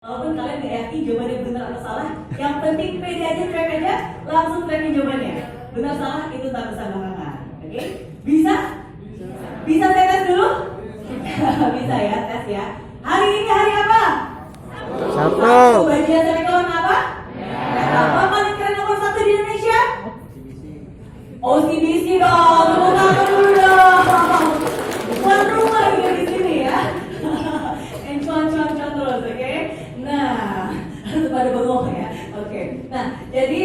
Walaupun kalian gak yakin jawabannya benar atau salah, yang penting pede aja, track aja, langsung tracking jawabannya. Benar salah itu tak bisa belakangan. Oke? Bisa? Bisa saya tes dulu? Bisa ya, tes ya. Hari ini hari apa? Sabtu. Bajunya saya warna apa? Apa paling keren nomor 1 di Indonesia? OCBC dong, tepuk tangan dulu dong. Tuan rumah juga di sini ya. Cuan terus, oke? Nah, harus pada bengong ya. Oke. Nah, jadi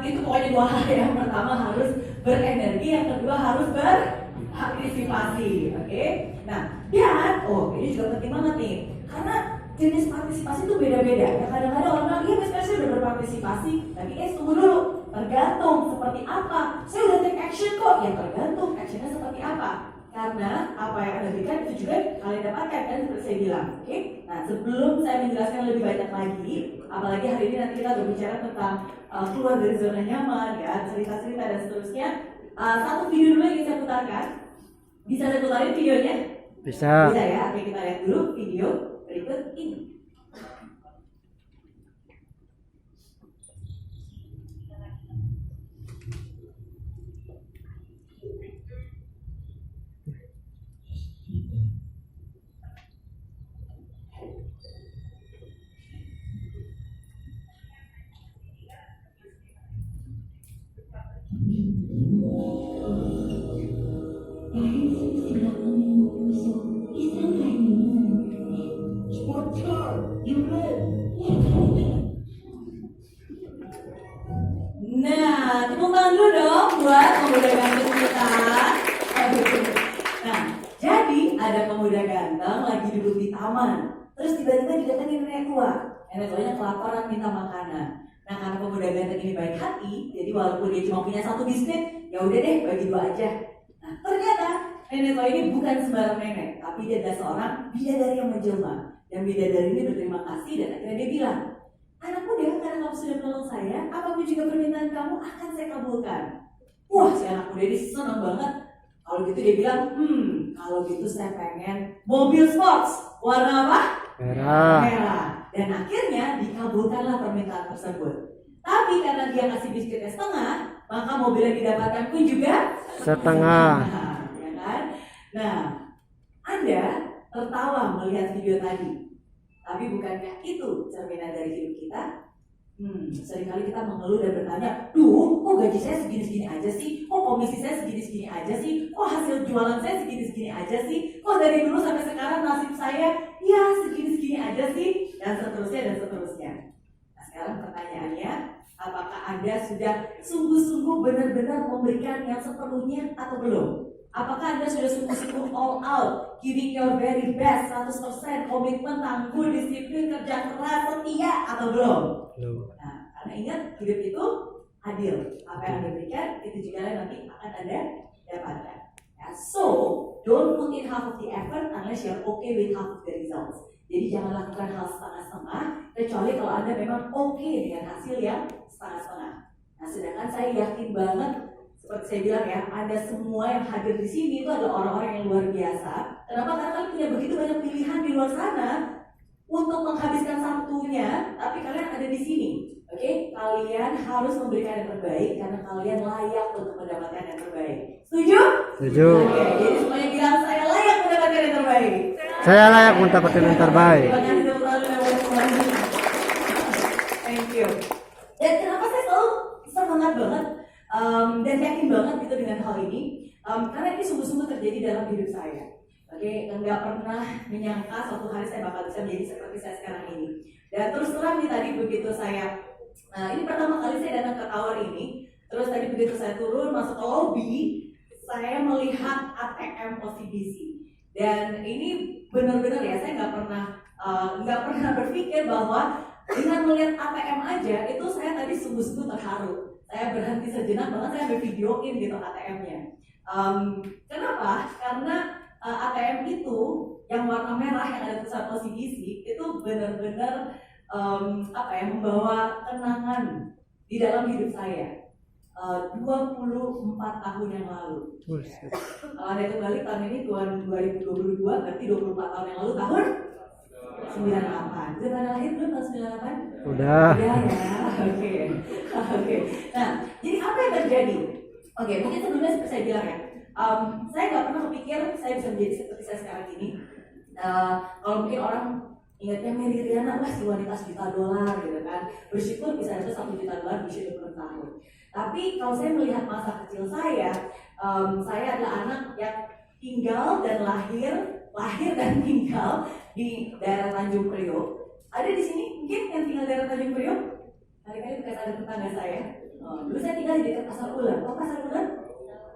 itu pokoknya 2 hal. Yang pertama harus berenergi, yang kedua harus berpartisipasi, oke? Nah, dan ini juga penting banget nih, karena jenis partisipasi itu beda-beda. Ya kadang-kadang orang bilang, iya Mas saya udah berpartisipasi, tapi tunggu dulu, tergantung seperti apa. Saya udah take action kok, ya tergantung actionnya seperti apa. Karena apa yang Anda berikan itu juga kalian dapatkan kan seperti saya bilang, oke? Nah sebelum saya menjelaskan lebih banyak lagi, apalagi hari ini nanti kita berbicara tentang keluar dari zona nyaman, ya cerita-cerita dan seterusnya. Satu video dulu yang ingin saya putarkan, bisa saya putarin videonya? Bisa. Bisa ya, oke kita lihat dulu video berikut ini. Nah, tepuk tangan dulu dong buat pemuda ganteng kita. Nah, jadi ada pemuda ganteng lagi duduk di taman. Terus tiba-tiba didatengin nenek tua. Nenek tuanya kelaparan minta makanan. Nah, karena pemuda ganteng ini baik hati, jadi walaupun dia cuma punya 1 biskuit, ya udah deh bagi 2 aja. Nah, ternyata nenek tua ini bukan sembarang nenek, tapi dia adalah seorang bidadari yang menjelma. Dan bidadari ini berterima kasih dan akhirnya dia bilang, anak muda, karena kamu sudah menolong saya, apapun juga permintaan kamu akan saya kabulkan. Wah, si anak muda ini senang banget. Kalau gitu dia bilang, kalau gitu saya pengen mobil sports. Warna apa? Merah. Merah. Dan akhirnya dikabulkanlah permintaan tersebut. Tapi karena dia kasih biskuitnya setengah, maka mobil yang didapatkan pun juga setengah. Ya kan? Nah, Anda tertawa melihat video tadi. Tapi bukankah itu cerminan dari hidup kita? Seringkali kita mengeluh dan bertanya, kok gaji saya segini-segini aja sih? Kok komisi saya segini-segini aja sih? Kok hasil jualan saya segini-segini aja sih? Kok dari dulu sampai sekarang nasib saya ya segini-segini aja sih? Dan seterusnya dan seterusnya. Nah sekarang pertanyaannya, apakah Anda sudah sungguh-sungguh benar-benar memberikan yang sepenuhnya atau belum? Apakah Anda sudah sungguh-sungguh all out, giving your very best, 100%, komitmen, tangguh, disiplin, kerja keras, setia, atau belum? Belum. Nah, karena ingat, hidup itu adil. Apa yang Anda berikan, itu juga nanti akan Anda dapatkan. So, don't put in half of the effort unless you're okay with half of the results. Jadi jangan lakukan hal setengah-setengah, kecuali kalau Anda memang okay dengan hasil yang setengah-setengah. Nah, sedangkan saya yakin banget, seperti saya bilang ya, Anda semua yang hadir di sini itu adalah orang-orang yang luar biasa. Kenapa? Karena kalian punya begitu banyak pilihan di luar sana untuk menghabiskan Sabtunya, tapi kalian ada di sini. Oke? Kalian harus memberikan yang terbaik karena kalian layak untuk mendapatkan yang terbaik. Setuju? Setuju. Oke, jadi semuanya bilang saya layak mendapatkan yang terbaik. Saya layak mendapatkan yang terbaik. Terima kasih teman-teman. Thank you. Dan kenapa saya selalu semangat banget dan yakin banget gitu dengan hal ini? Karena ini sungguh-sungguh terjadi dalam hidup saya. Oke, nggak pernah menyangka suatu hari saya bakal bisa menjadi seperti saya sekarang ini. Dan terus terang nih tadi begitu saya, ini pertama kali saya datang ke tower ini. Terus tadi begitu saya turun masuk ke lobby, saya melihat ATM OCBC. Dan ini benar-benar ya, saya nggak pernah berpikir bahwa dengan melihat ATM aja itu saya tadi sungguh-sungguh terharu. Saya berhenti sejenak, bahkan saya ambil videoin gitu ATM-nya. Kenapa? Karena ATM itu yang warna merah yang ada tulisan OCBC itu benar-benar membawa kenangan di dalam hidup saya. 24 tahun yang lalu. Kalau Anda itu balik tahun ini tahun 2022, berarti 24 tahun yang lalu tahun 98. Udah pada lahir belum tahun 98? Udah. Ya, oke. Oke. Nah, jadi apa yang terjadi? Oke, mungkin sebelumnya seperti saya bilang ya, saya nggak pernah berpikir saya bisa menjadi seperti saya sekarang ini. Kalau mungkin orang ingatnya Mary Riana lah si wanita $1 gitu kan, bersyukur bisa dapat $1 juta di usia 20 tahun. Tapi kalau saya melihat masa kecil saya adalah anak yang tinggal dan lahir dan tinggal di daerah Tanjung Priok. Ada di sini mungkin yang tinggal di daerah Tanjung Priok? Kali-kali bekas ada tetangga saya. Dulu saya tinggal di dekat Pasar Ular. Tahu Pasar Ular?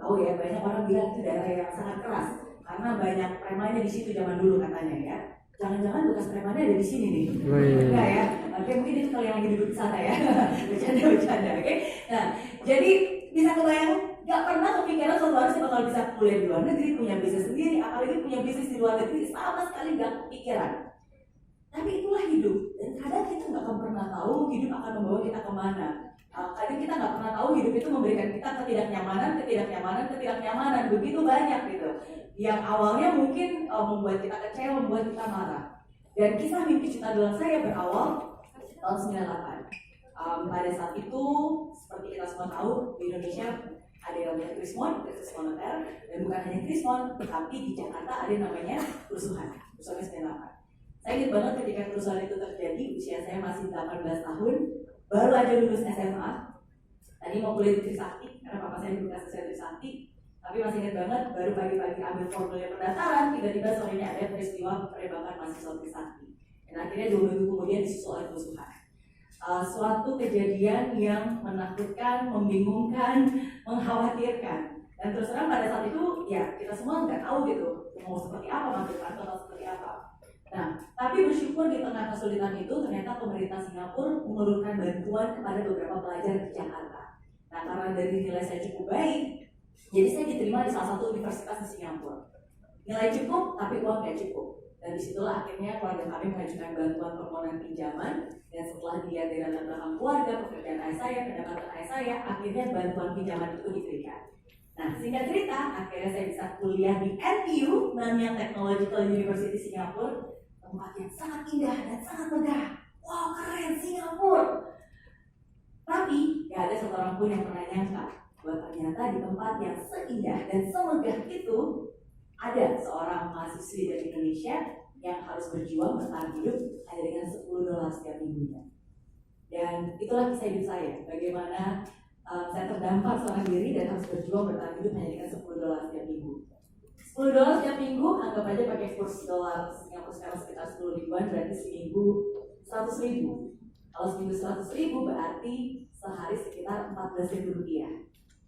Tahu ya, banyak orang bilang itu daerah yang sangat keras karena banyak premannya di situ zaman dulu katanya ya. Jangan-jangan bekas premannya ada di sini nih. Enggak ya? Oke, mungkin itu kalau yang lagi duduk di sana ya. Bercanda, oke? Nah, jadi bisa kebayang, gak pernah kepikiran suatu hari saya bakal bisa kuliah di luar negeri, punya bisnis sendiri, apalagi punya bisnis di luar negeri, sama sekali gak kepikiran. Tapi itulah hidup, dan kadang kita gak akan pernah tahu hidup akan membawa kita kemana. Kadang kita gak pernah tahu hidup itu memberikan kita ketidaknyamanan, begitu banyak gitu. Yang awalnya mungkin membuat kita kecewa, membuat kita marah. Dan kisah mimpi cita doang saya berawal tahun 98. Pada saat itu, seperti kita semua tahu, di Indonesia ada yang namanya krisis moneter, dan bukan hanya krismon, tetapi di Jakarta ada yang namanya kerusuhan 98. Saya ingat banget ketika kerusuhan itu terjadi, usia saya masih 18 tahun, baru aja lulus SMA. Tadi mau kuliah di Trisakti, karena papa saya di bekas Trisakti, tapi masih ingat banget, baru pagi-pagi ambil formulir pendaftaran, tiba-tiba sorenya ada peristiwa penembakan mahasiswa Trisakti. Dan akhirnya 2 minggu kemudian disusul oleh kerusuhan. Suatu kejadian yang menakutkan, membingungkan, mengkhawatirkan. Dan terus terang pada saat itu, ya kita semua nggak tahu gitu, mau seperti apa, masuk kantor atau seperti apa. Nah, tapi bersyukur di tengah kesulitan itu, ternyata pemerintah Singapura menurunkan bantuan kepada beberapa pelajar di Jakarta. Nah, karena dari nilai saya cukup baik, jadi saya diterima di salah satu universitas di Singapura. Nilai cukup, tapi uang nggak cukup. Dan disitulah akhirnya keluarga kami mengajukan bantuan permohonan pinjaman. Dan setelah dilihat dari latar belakang keluarga, pekerjaan ayah saya, pendapatan ayah saya, akhirnya bantuan pinjaman itu diberikan. Nah, singkat cerita, akhirnya saya bisa kuliah di NTU, Nanyang Technological University Singapura, tempat yang sangat indah dan sangat megah. Wow, keren Singapura. Tapi, gak ada satu orang pun yang pernah nyangka bahwa ternyata di tempat yang seindah dan semegah itu ada seorang mahasiswi dari Indonesia yang harus berjuang bertahan hidup hanya dengan $10 setiap minggunya. Dan itulah kisah hidup saya, bagaimana saya terdampar seorang diri dan harus berjuang bertahan hidup hanya dengan $10 setiap minggu. $10 setiap minggu, anggap aja pakai kurs dolar Singapura sekarang sekitar 10 ribuan, berarti seminggu 100 ribu. Kalau seminggu 100 ribu berarti sehari sekitar 14 ribu rupiah.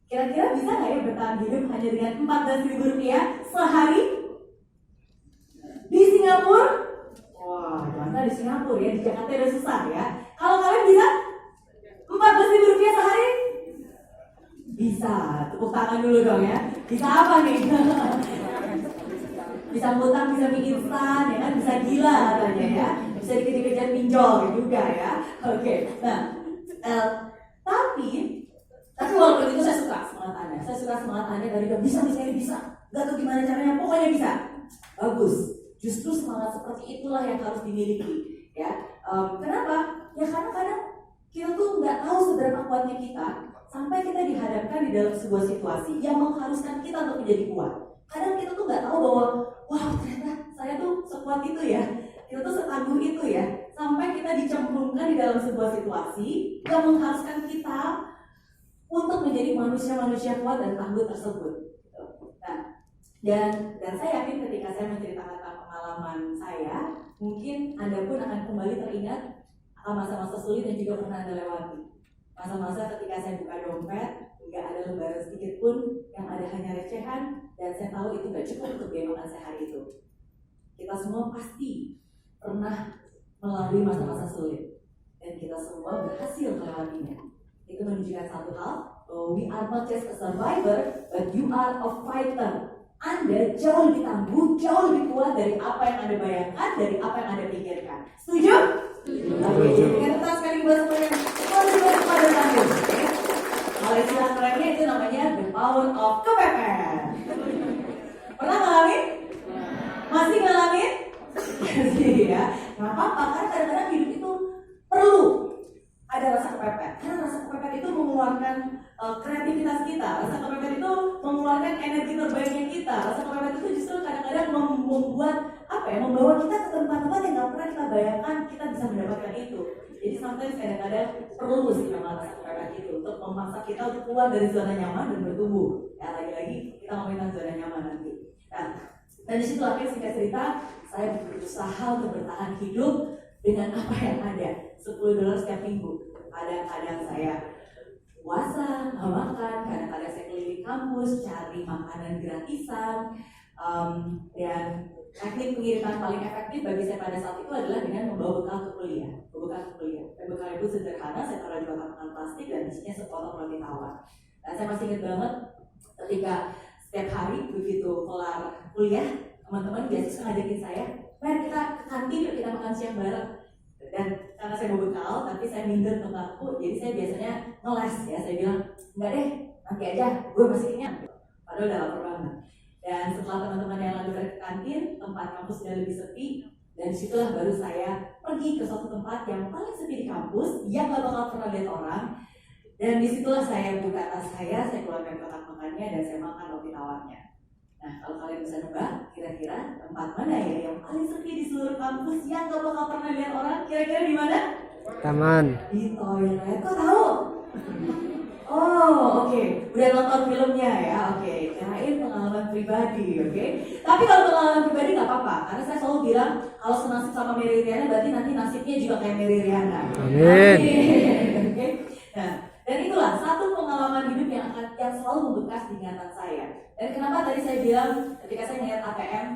Kira-kira bisa nggak ya bertahan hidup hanya dengan 14 ribu rupiah sehari? Di Singapura? Wah, jangan di Singapura ya, di Jakarta udah susah ya. Kalau kalian bisa 14 ribu rupiah sehari? Bisa, tepuk tangan dulu dong ya. Bisa apa nih? Bisa ngutang, bisa mie instan, ya kan? Bisa gila katanya ya. Bisa dikejar-kejar pinjol juga ya. Oke, nah, tapi walaupun itu saya suka semangat Anda. Saya suka semangat Anda dari bisa, gak tahu gimana caranya, pokoknya bisa. Bagus. Justru semangat seperti itulah yang harus dimiliki. Ya, kenapa? Ya karena kadang kita tuh nggak tahu seberapa kuatnya kita sampai kita dihadapkan di dalam sebuah situasi yang mengharuskan kita untuk menjadi kuat. Kadang kita tuh nggak tahu bahwa, wow ternyata saya tuh sekuat itu ya, kita tuh setangguh itu ya, sampai kita dicemplungkan di dalam sebuah situasi yang mengharuskan kita untuk menjadi manusia-manusia kuat dan tangguh tersebut. Nah, dan saya yakin ketika saya menceritakan tentang pengalaman saya, mungkin Anda pun akan kembali teringat akan masa-masa sulit yang juga pernah Anda lewati. Masa-masa ketika saya buka dompet, nggak ada lembaran sedikit pun, yang ada hanya recehan, dan saya tahu itu nggak cukup untuk biaya makan saya hari itu. Kita semua pasti pernah melalui masa-masa sulit, dan kita semua berhasil melewatinya. Itu menunjukkan satu hal, we are not just a survivor, but you are a fighter. Anda jauh lebih tangguh, jauh lebih kuat dari apa yang Anda bayangkan, dari apa yang Anda pikirkan. Setuju? Oke, dengan tepat sekali buat semuanya. Pada tangguh. Kalau istilah kerennya itu namanya the power of kepepet. Pernah ngalamin? Masih ngalamin? Masih ya. Kenapa kepepet. Karena rasa kepepet itu mengeluarkan kreativitas kita. Rasa kepepet itu mengeluarkan energi terbaiknya kita. Rasa kepepet itu justru kadang-kadang membuat membawa kita ke tempat-tempat yang nggak pernah kita bayangkan kita bisa mendapatkan itu. Jadi sometimes kadang-kadang perlu sih memang rasa kepepet itu untuk memaksa kita untuk keluar dari zona nyaman dan bertumbuh. Ya lagi-lagi kita ngomongin tentang zona nyaman nanti. Nah, dan di situ akhirnya singkat cerita saya berusaha untuk bertahan hidup dengan apa yang ada. $10 setiap minggu. Kadang-kadang saya puasa, nggak makan, kadang-kadang saya keliling kampus cari makanan gratisan. Dan teknik pengiriman paling efektif bagi saya pada saat itu adalah dengan membawa bekal ke kuliah. Dan bekal itu sederhana, saya taruh di kotak plastik dan isinya sepotong roti tawar. Nah, saya masih ingat banget ketika setiap hari begitu kelar kuliah, teman-teman biasa ngajakin saya, mari kita ke kantin yuk, kita makan siang bareng. Dan karena saya bawa bekal, tapi saya minder tempatku, jadi saya biasanya ngeles ya, saya bilang, enggak deh, nanti aja, gue masih kenyang. Padahal udah lapar banget. Dan setelah teman-teman yang lalu balik ke kantin, tempat kampus sudah lebih sepi, dan disitulah baru saya pergi ke suatu tempat yang paling sepi di kampus, yang gak bakal pernah lihat orang. Dan disitulah saya buka tas saya keluarkan kotak makannya, dan saya makan roti tawarnya. Nah, kalau kalian bisa nebak, kira-kira tempat mana ya yang paling sepi di seluruh kampus yang gak bakal pernah lihat orang? Kira-kira di mana? Taman. Di toilet. Kok tahu? Oh, oke. Udah nonton filmnya ya, oke. Kirain pengalaman pribadi, oke. Tapi kalau pengalaman pribadi nggak apa-apa, karena saya selalu bilang kalau senasib sama Mary Riana, berarti nanti nasibnya juga kayak Mary Riana. Amin. Oke. Nah, dan itulah satu pengalaman hidup yang selalu membekas di ingatan saya. Dan kenapa tadi saya bilang ketika saya ngeliat ATM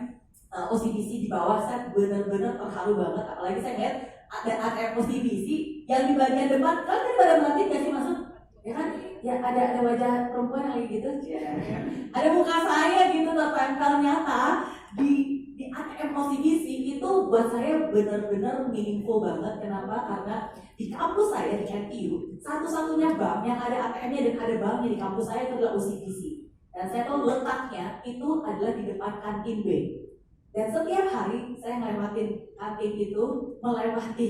OCBC di bawah, saya benar-benar terharu banget. Apalagi saya ngeliat ada ATM OCBC yang di bagian depan, kalian tadi pada merhatiin nggak sih masuk? Ya kan, ya ada wajah perempuan yang gitu, ya. Ada muka saya gitu tertempel nyata di ATM OCBC itu buat saya benar-benar meaningful banget. Kenapa? Karena di kampus saya di NTU satu-satunya bank yang ada ATM-nya dan ada banknya di kampus saya itu adalah OCBC. Dan saya tahu letaknya itu adalah di depan kantin B. Dan setiap hari saya ngelewatin kantin itu, melewati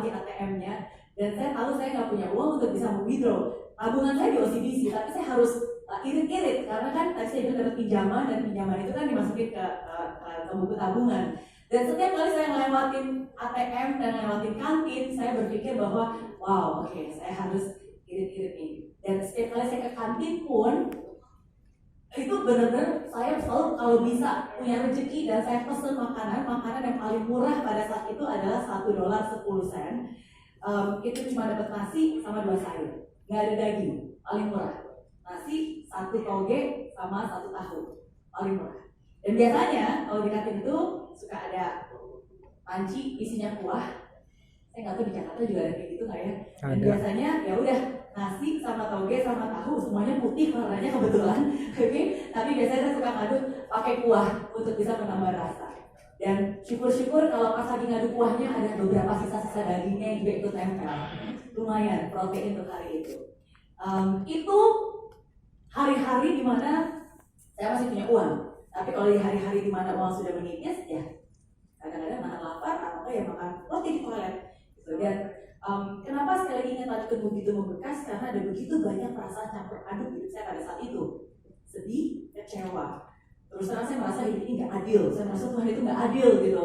ATM-nya. Dan saya tahu saya nggak punya uang untuk bisa withdraw. Tabungan saya di OCBC, tapi saya harus irit-irit karena kan tadi saya dapat pinjaman dan pinjaman itu kan dimasukin ke buku tabungan. Dan setiap kali saya ngelewatin ATM dan ngelewatin kantin, saya berpikir bahwa wow, oke, saya harus irit-irit nih. Dan setiap kali saya ke kantin pun itu benar-benar saya selalu kalau bisa punya rezeki dan saya pesen makanan yang paling murah pada saat itu adalah $1.10. Itu cuma dapat nasi sama 2 sayur, nggak ada daging, paling murah. Nasi 1 toge sama 1 tahu, paling murah. Dan biasanya kalau di kantin itu suka ada panci isinya kuah. Saya nggak tahu di Jakarta juga ada kayak gitu nggak ya? Dan biasanya ya udah nasi sama toge sama tahu semuanya putih warnanya kebetulan, oke? Tapi biasanya saya suka ngadu pakai kuah untuk bisa menambah rasa. Dan syukur-syukur kalau pas lagi ngadu kuahnya ada beberapa sisa-sisa dagingnya yang juga ikut tempel. Lumayan protein untuk hari itu. Itu hari-hari di mana saya masih punya uang. Tapi kalau di hari-hari di mana uang sudah menipis, ya kadang-kadang makan lapar atau ya makan roti di toilet. Gitu. Dan kenapa sekali lagi ingatan itu begitu membekas? Karena ada begitu banyak perasaan campur aduk hidup saya pada saat itu. Sedih, kecewa. Terus terang saya merasa hidup ini nggak adil. Saya merasa Tuhan itu nggak adil gitu.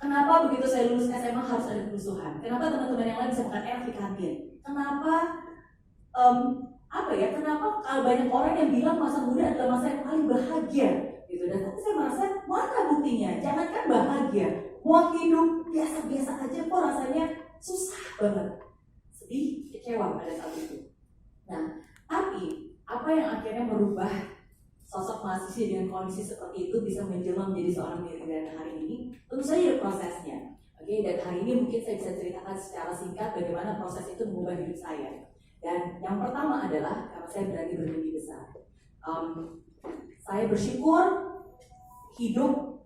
Kenapa begitu saya lulus SMA harus ada kerusuhan? Kenapa teman-teman yang lain bisa makan enak di kantin? Kenapa Kenapa kalau banyak orang yang bilang masa muda adalah masa yang paling bahagia gitu. Dan tapi saya merasa mana buktinya? Jangankan bahagia, mau hidup biasa-biasa aja kok rasanya susah banget. Sedih, kecewa pada saat itu. Nah, tapi apa yang akhirnya merubah sosok mahasiswa dengan kondisi seperti itu bisa menjelma menjadi seorang Mary Riana hari ini? Tentu saja ada prosesnya. Oke, dan hari ini mungkin saya bisa ceritakan secara singkat bagaimana proses itu mengubah hidup saya. Dan yang pertama adalah karena saya berani bermimpi besar. Saya bersyukur hidup